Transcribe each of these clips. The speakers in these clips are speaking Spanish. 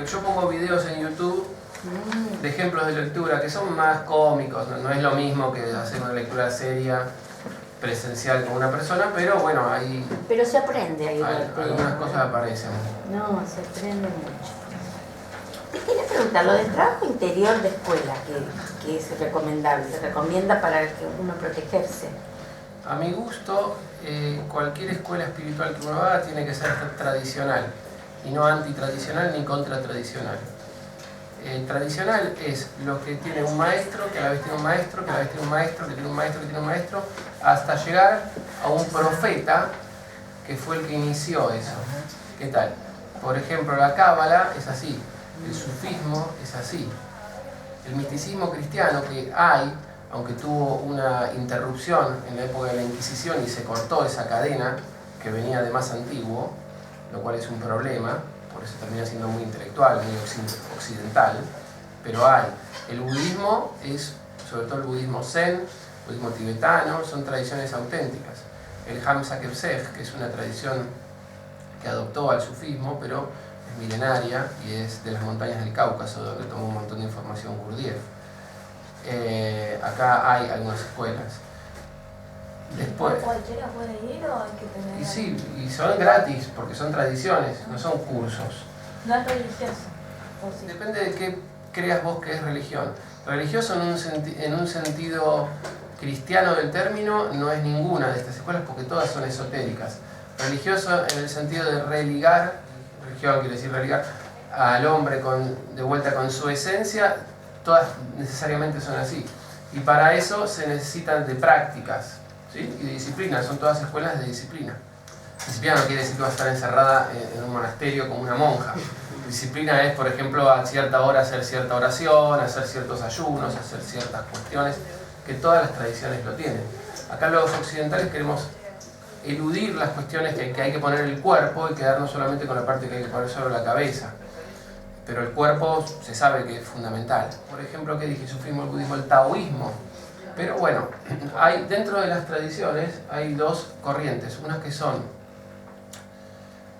que yo pongo videos en YouTube de ejemplos de lectura que son más cómicos, no es lo mismo que hacer una lectura seria presencial con una persona, pero bueno, ahí pero se aprende ahí. algunas cosas aparecen. No, se aprende mucho. Te quería preguntar, lo del trabajo interior de escuela, que es recomendable, se recomienda para que uno protegerse. A mi gusto, cualquier escuela espiritual que uno haga tiene que ser tradicional, y no antitradicional ni contratradicional. Tradicional es lo que tiene un maestro, que a la vez tiene un maestro, que a la vez tiene un maestro, que tiene un maestro, que tiene un maestro, hasta llegar a un profeta que fue el que inició eso. ¿Qué tal? Por ejemplo, la cábala es así, el sufismo es así. El misticismo cristiano que hay, aunque tuvo una interrupción en la época de la Inquisición y se cortó esa cadena que venía de más antiguo, lo cual es un problema, por eso termina siendo muy intelectual, muy occidental, pero hay. El budismo es, sobre todo el budismo zen, el budismo tibetano, son tradiciones auténticas. El Hamsa Kepsej, que es una tradición que adoptó al sufismo, pero es milenaria y es de las montañas del Cáucaso, donde tomó un montón de información Gurdjieff. Acá hay algunas escuelas. Después, ¿cualquiera puede ir o hay que tener...? y sí, y son gratis, porque son tradiciones, no son cursos. No es religioso. ¿O sí? Depende de qué creas vos que es religión. Religioso en un sentido cristiano del término no es ninguna de estas escuelas porque todas son esotéricas. Religioso en el sentido de religar, religión quiere decir religar, al hombre de vuelta con su esencia, todas necesariamente son así. Y para eso se necesitan de prácticas, ¿sí? Y de disciplina, son todas escuelas de disciplina. Disciplina no quiere decir que vas a estar encerrada en un monasterio como una monja. Disciplina es, por ejemplo, a cierta hora hacer cierta oración, hacer ciertos ayunos, hacer ciertas cuestiones, que todas las tradiciones lo tienen. Acá los occidentales queremos eludir las cuestiones que hay que poner el cuerpo y quedarnos solamente con la parte que hay que poner solo la cabeza. Pero el cuerpo se sabe que es fundamental. Por ejemplo, ¿qué dije? El sufismo, el budismo, el taoísmo. Pero bueno, dentro de las tradiciones hay dos corrientes, unas que son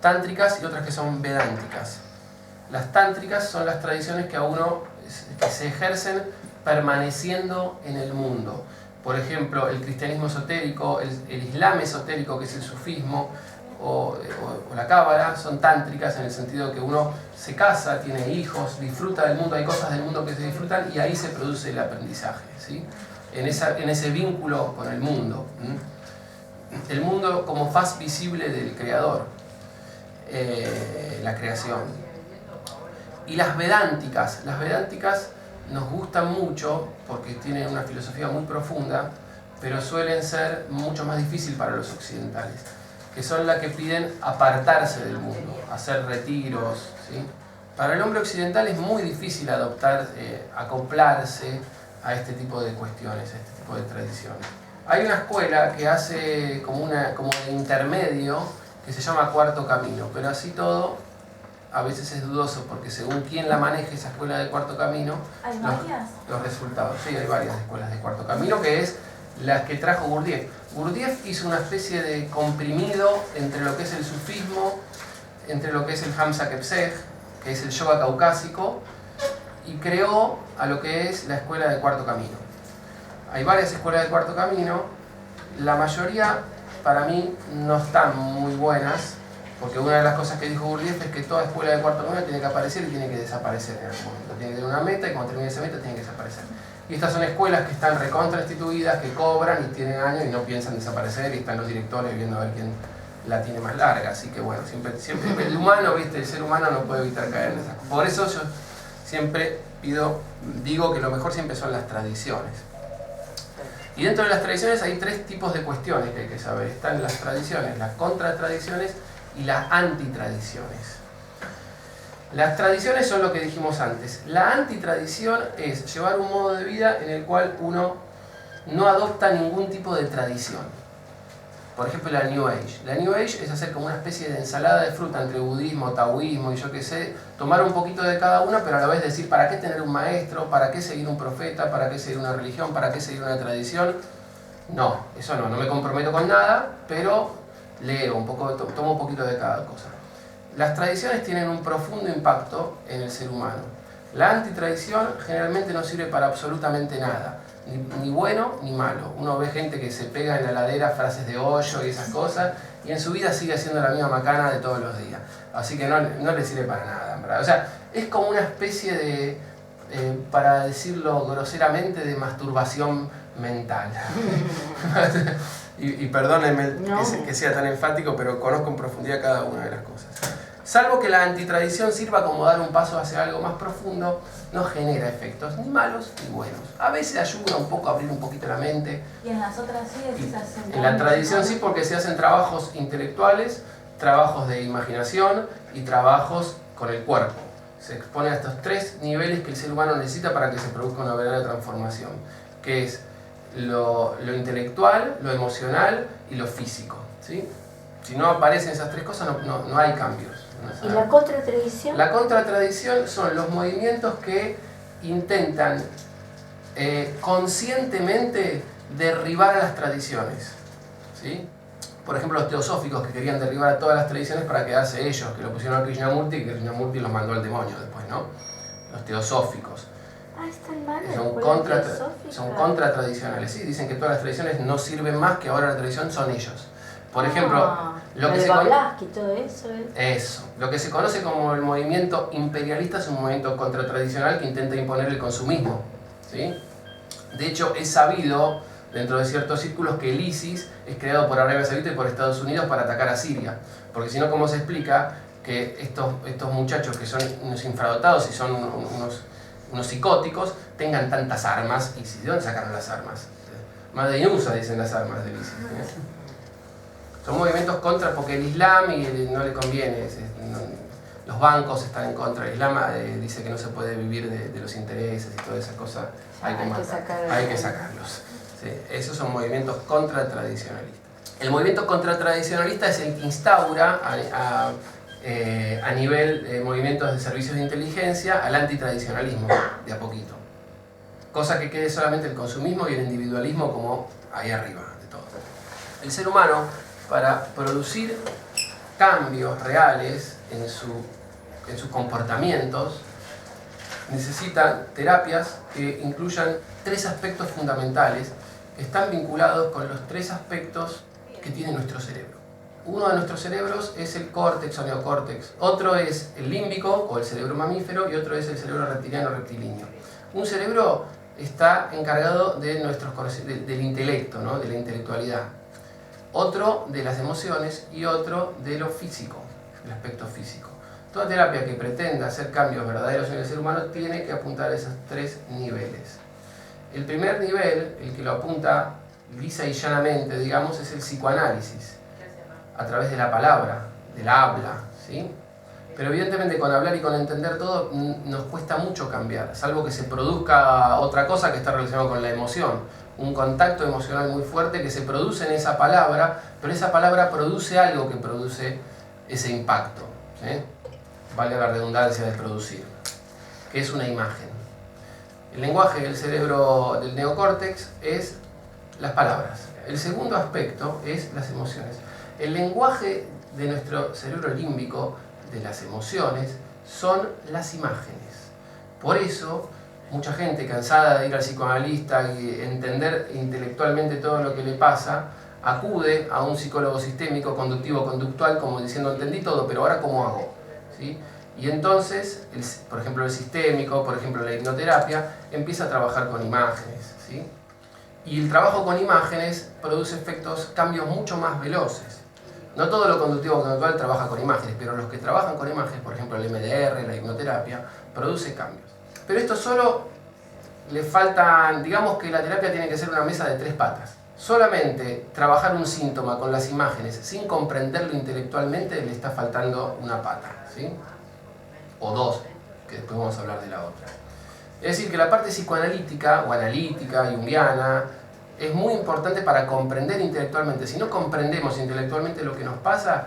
tántricas y otras que son vedánticas. Las tántricas son las tradiciones que que se ejercen permaneciendo en el mundo. Por ejemplo, el cristianismo esotérico, el islam esotérico, que es el sufismo, o la cábala, son tántricas en el sentido que uno se casa, tiene hijos, disfruta del mundo, hay cosas del mundo que se disfrutan y ahí se produce el aprendizaje, ¿sí? En ese vínculo con el mundo. El mundo como faz visible del creador, la creación. Y las vedánticas nos gustan mucho porque tienen una filosofía muy profunda, pero suelen ser mucho más difíciles para los occidentales, que son las que piden apartarse del mundo, hacer retiros, ¿sí? Para el hombre occidental es muy difícil acoplarse a este tipo de cuestiones, a este tipo de tradiciones. Hay una escuela que hace como de intermedio que se llama Cuarto Camino, pero así todo a veces es dudoso porque según quién la maneje esa escuela de Cuarto Camino, ¿Hay varias? los resultados. Sí, hay varias escuelas de Cuarto Camino, que es las que trajo Gurdjieff. Gurdjieff hizo una especie de comprimido entre lo que es el sufismo, entre lo que es el Hamsa Kepsej, que es el yoga caucásico, y creó a lo que es la escuela de Cuarto Camino. Hay varias escuelas de Cuarto Camino, la mayoría para mí no están muy buenas, porque una de las cosas que dijo Gurdjieff es que toda escuela de Cuarto Camino tiene que aparecer y tiene que desaparecer en algún momento. Tiene que tener una meta y cuando termine esa meta tiene que desaparecer. Y estas son escuelas que están recontra instituidas, que cobran y tienen años y no piensan desaparecer y están los directores viendo a ver quién la tiene más larga. Así que bueno, siempre el humano, ¿viste? El ser humano no puede evitar caer en esas cosas. Por eso yo siempre digo que lo mejor siempre son las tradiciones. Y dentro de las tradiciones hay tres tipos de cuestiones que hay que saber. Están las tradiciones, las contratradiciones y las antitradiciones. Las tradiciones son lo que dijimos antes. La antitradición es llevar un modo de vida en el cual uno no adopta ningún tipo de tradición. Por ejemplo, la New Age. La New Age es hacer como una especie de ensalada de fruta entre budismo, taoísmo y yo qué sé, tomar un poquito de cada una, pero a la vez decir, ¿para qué tener un maestro? ¿Para qué seguir un profeta? ¿Para qué seguir una religión? ¿Para qué seguir una tradición? No, eso no me comprometo con nada, pero leo un poco, tomo un poquito de cada cosa. las tradiciones tienen un profundo impacto en el ser humano. La antitradición generalmente no sirve para absolutamente nada, ni bueno ni malo. Uno ve gente que se pega en la heladera frases de Hoyo y esas cosas, y en su vida sigue haciendo la misma macana de todos los días. Así que no le sirve para nada, ¿verdad? O sea, es como una especie de, para decirlo groseramente, de masturbación mental. y perdónenme que sea tan enfático, pero conozco en profundidad cada una de las cosas. Salvo que la antitradición sirva como dar un paso hacia algo más profundo, no genera efectos ni malos ni buenos. A veces ayuda un poco a abrir un poquito la mente. Y en las otras sí decís hacen. En la tradición sí, porque se hacen trabajos intelectuales, trabajos de imaginación y trabajos con el cuerpo. Se expone a estos tres niveles que el ser humano necesita para que se produzca una verdadera transformación, que es lo intelectual, lo emocional y lo físico, ¿sí? Si no aparecen esas tres cosas, no hay cambios. ¿Y la contratradición? La contratradición son los movimientos que intentan conscientemente derribar a las tradiciones, ¿sí? Por ejemplo, los teosóficos que querían derribar a todas las tradiciones para quedarse ellos, que lo pusieron a Krishnamurti y que Krishnamurti los mandó al demonio después, ¿no? Los teosóficos. Ah, están mal. Son contratradicionales, sí, dicen que todas las tradiciones no sirven más, que ahora la tradición son ellos. Por ejemplo, lo que se conoce como el movimiento imperialista es un movimiento contratradicional que intenta imponer el consumismo, ¿sí? De hecho, es sabido dentro de ciertos círculos que el ISIS es creado por Arabia Saudita y por Estados Unidos para atacar a Siria. Porque si no, ¿cómo se explica que estos muchachos que son unos infradotados y son unos psicóticos tengan tantas armas? ¿Y de dónde sacaron las armas? Más de USA dicen las armas del ISIS, ¿eh? Son movimientos contra, porque el Islam no le conviene, los bancos están en contra, el Islam dice que no se puede vivir de los intereses y todas esas cosas, hay que sacarlos. Sí, esos son movimientos contratradicionalistas. El movimiento contratradicionalista es el que instaura a nivel de movimientos de servicios de inteligencia al antitradicionalismo, de a poquito. Cosa que quede solamente el consumismo y el individualismo como ahí arriba de todo. El ser humano, para producir cambios reales en sus comportamientos, necesita terapias que incluyan tres aspectos fundamentales que están vinculados con los tres aspectos que tiene nuestro cerebro. Uno de nuestros cerebros es el córtex o neocórtex, otro es el límbico o el cerebro mamífero y otro es el cerebro reptiliano o rectilíneo. Un cerebro está encargado de del intelecto, ¿no? De la intelectualidad. Otro de las emociones y otro de lo físico, el aspecto físico. Toda terapia que pretenda hacer cambios verdaderos en el ser humano tiene que apuntar a esos tres niveles. El primer nivel, el que lo apunta lisa y llanamente, digamos, es el psicoanálisis, a través de la palabra, del habla, ¿sí? Pero evidentemente con hablar y con entender todo nos cuesta mucho cambiar, salvo que se produzca otra cosa que está relacionada con la emoción. Un contacto emocional muy fuerte que se produce en esa palabra, pero esa palabra produce algo que produce ese impacto, ¿sí? Vale la redundancia de producir, que es una imagen. El lenguaje del cerebro del neocórtex es las palabras. El segundo aspecto es las emociones. El lenguaje de nuestro cerebro límbico, de las emociones, son las imágenes. Por eso, mucha gente cansada de ir al psicoanalista y entender intelectualmente todo lo que le pasa, acude a un psicólogo sistémico, conductivo, conductual, como diciendo, entendí todo, pero ahora ¿cómo hago? ¿Sí? Y entonces, por ejemplo, el sistémico, por ejemplo, la hipnoterapia, empieza a trabajar con imágenes, ¿sí? Y el trabajo con imágenes produce cambios mucho más veloces. No todo lo conductivo conductual trabaja con imágenes, pero los que trabajan con imágenes, por ejemplo, el MDR, la hipnoterapia, produce cambios. Pero esto solo le falta, digamos que la terapia tiene que ser una mesa de tres patas. Solamente trabajar un síntoma con las imágenes sin comprenderlo intelectualmente le está faltando una pata, ¿sí? O dos, que después vamos a hablar de la otra. Es decir, que la parte psicoanalítica o analítica, junguiana, es muy importante para comprender intelectualmente. Si no comprendemos intelectualmente lo que nos pasa,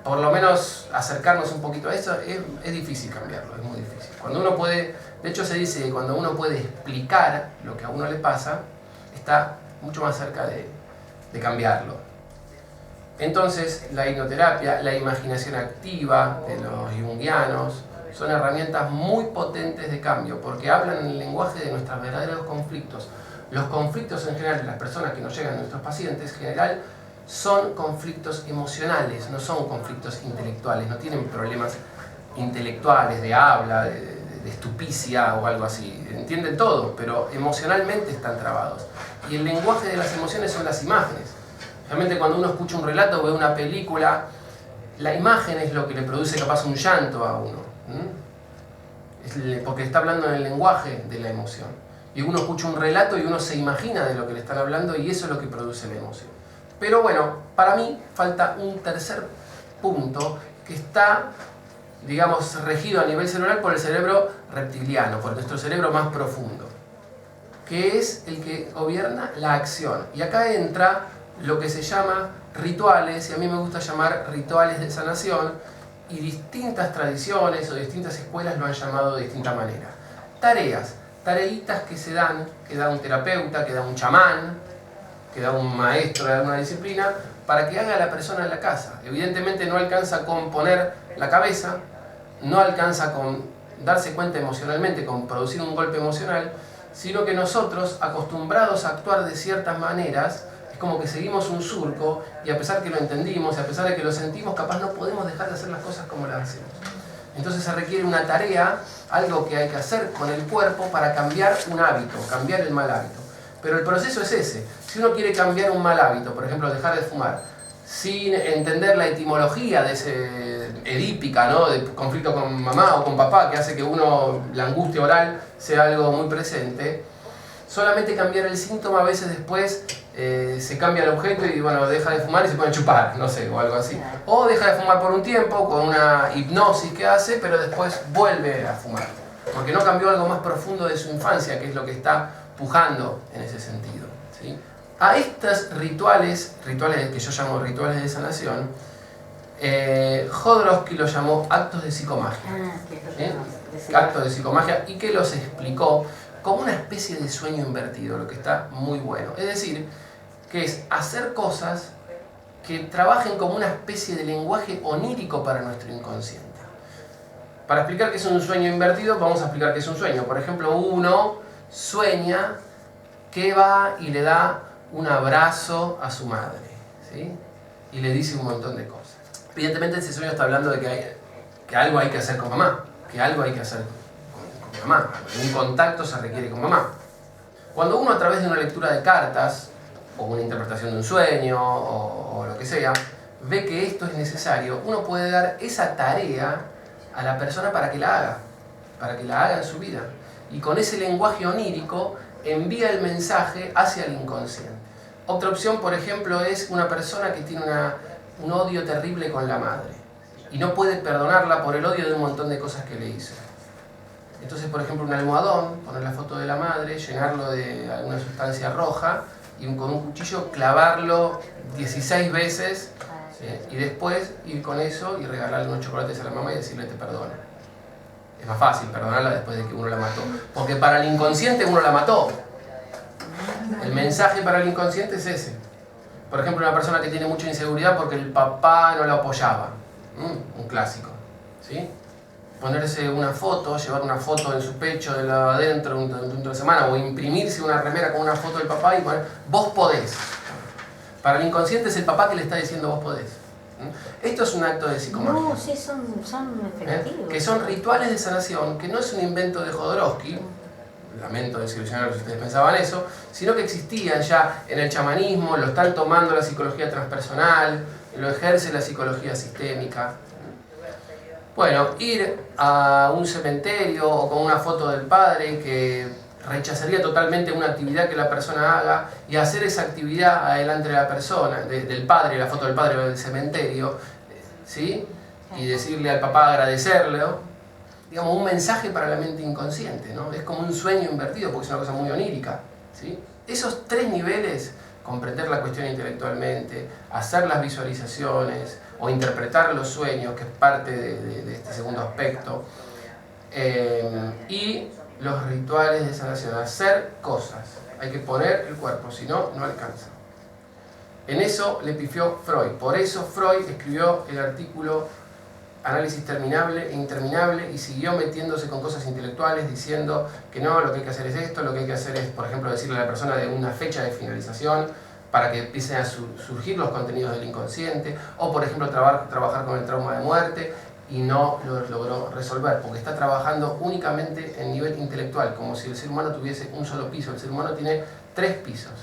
por lo menos acercarnos un poquito a eso, es difícil cambiarlo, es muy difícil. Cuando uno puede, de hecho se dice que cuando uno puede explicar lo que a uno le pasa, está mucho más cerca de cambiarlo. Entonces, la hipnoterapia, la imaginación activa de los junguianos, son herramientas muy potentes de cambio, porque hablan en el lenguaje de nuestros verdaderos conflictos. Los conflictos en general de las personas que nos llegan a nuestros pacientes, en general, son conflictos emocionales, no son conflictos intelectuales, no tienen problemas intelectuales, de habla, de estupicia o algo así. Entienden todo, pero emocionalmente están trabados. Y el lenguaje de las emociones son las imágenes. Realmente cuando uno escucha un relato o ve una película, la imagen es lo que le produce capaz un llanto a uno. Porque está hablando en el lenguaje de la emoción. Y uno escucha un relato y uno se imagina de lo que le están hablando y eso es lo que produce la emoción. Pero bueno, para mí falta un tercer punto que está, digamos, regido a nivel cerebral por el cerebro reptiliano, por nuestro cerebro más profundo, que es el que gobierna la acción. Y acá entra lo que se llama rituales, y a mí me gusta llamar rituales de sanación, y distintas tradiciones o distintas escuelas lo han llamado de distinta manera. Tareitas que se dan, que da un terapeuta, que da un chamán, que da un maestro de alguna disciplina, para que haga la persona en la casa. Evidentemente no alcanza con poner la cabeza, no alcanza con darse cuenta emocionalmente, con producir un golpe emocional, sino que nosotros, acostumbrados a actuar de ciertas maneras, es como que seguimos un surco y a pesar que lo entendimos, y a pesar de que lo sentimos, capaz no podemos dejar de hacer las cosas como las hacemos. Entonces se requiere una tarea, algo que hay que hacer con el cuerpo para cambiar un hábito, cambiar el mal hábito. Pero el proceso es ese. Si uno quiere cambiar un mal hábito, por ejemplo, dejar de fumar, sin entender la etimología de ese edípica, ¿no?, de conflicto con mamá o con papá, que hace que la angustia oral sea algo muy presente, solamente cambiar el síntoma, a veces después se cambia el objeto y bueno, deja de fumar y se pone a chupar, no sé, o algo así. O deja de fumar por un tiempo con una hipnosis que hace, pero después vuelve a fumar. Porque no cambió algo más profundo de su infancia, que es lo que está pujando en ese sentido, ¿sí? A estos rituales que yo llamo rituales de sanación, Jodorowsky los llamó actos de psicomagia. Actos de psicomagia, y que los explicó como una especie de sueño invertido, lo que está muy bueno. Es decir, que es hacer cosas que trabajen como una especie de lenguaje onírico para nuestro inconsciente. Para explicar qué es un sueño invertido, vamos a explicar qué es un sueño. Por ejemplo, uno sueña que va y le da un abrazo a su madre, ¿sí?, y le dice un montón de cosas. Evidentemente ese sueño está hablando de que algo hay que hacer con mamá, que algo hay que hacer con mamá, un contacto se requiere con mamá. Cuando uno, a través de una lectura de cartas o una interpretación de un sueño o lo que sea, ve que esto es necesario, uno puede dar esa tarea a la persona para que la haga en su vida, y con ese lenguaje onírico envía el mensaje hacia el inconsciente. Otra opción, por ejemplo, es una persona que tiene un odio terrible con la madre y no puede perdonarla por el odio de un montón de cosas que le hizo. Entonces, por ejemplo, un almohadón, poner la foto de la madre, llenarlo de alguna sustancia roja y con un cuchillo clavarlo 16 veces, ¿sí?, y después ir con eso y regalarle unos chocolates a la mamá y decirle te perdono. Es más fácil perdonarla después de que uno la mató, porque para el inconsciente uno la mató. El mensaje para el inconsciente es ese. Por ejemplo, una persona que tiene mucha inseguridad porque el papá no la apoyaba, un clásico, ¿sí? Ponerse una foto, llevar una foto en su pecho de lado adentro dentro de semana, o imprimirse una remera con una foto del papá y poner vos podés. Para el inconsciente es el papá que le está diciendo vos podés. Esto es un acto de psicomagia. No, sí, son efectivos. Que son rituales de sanación, que no es un invento de Jodorowsky, lamento desilusionar si ustedes pensaban eso, sino que existían ya en el chamanismo, lo están tomando la psicología transpersonal, lo ejerce la psicología sistémica. Bueno, ir a un cementerio o con una foto del padre que rechazaría totalmente una actividad que la persona haga, y hacer esa actividad adelante de la persona, del padre, la foto del padre o del cementerio, ¿sí?, y decirle al papá, agradecerlo, digamos, un mensaje para la mente inconsciente, ¿no? Es como un sueño invertido porque es una cosa muy onírica, ¿sí? Esos tres niveles, comprender la cuestión intelectualmente, hacer las visualizaciones o interpretar los sueños, que es parte de este segundo aspecto, y los rituales de sanación, hacer cosas. Hay que poner el cuerpo, si no, no alcanza. En eso le pifió Freud. Por eso Freud escribió el artículo Análisis terminable e interminable y siguió metiéndose con cosas intelectuales diciendo que no, lo que hay que hacer es esto, lo que hay que hacer es, por ejemplo, decirle a la persona de una fecha de finalización para que empiecen a surgir los contenidos del inconsciente, o por ejemplo trabajar con el trauma de muerte, y no lo logró resolver, porque está trabajando únicamente en nivel intelectual, como si el ser humano tuviese un solo piso. El ser humano tiene 3 pisos.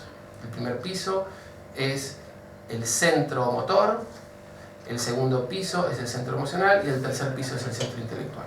El primer piso es el centro motor, el segundo piso es el centro emocional y el tercer piso es el centro intelectual.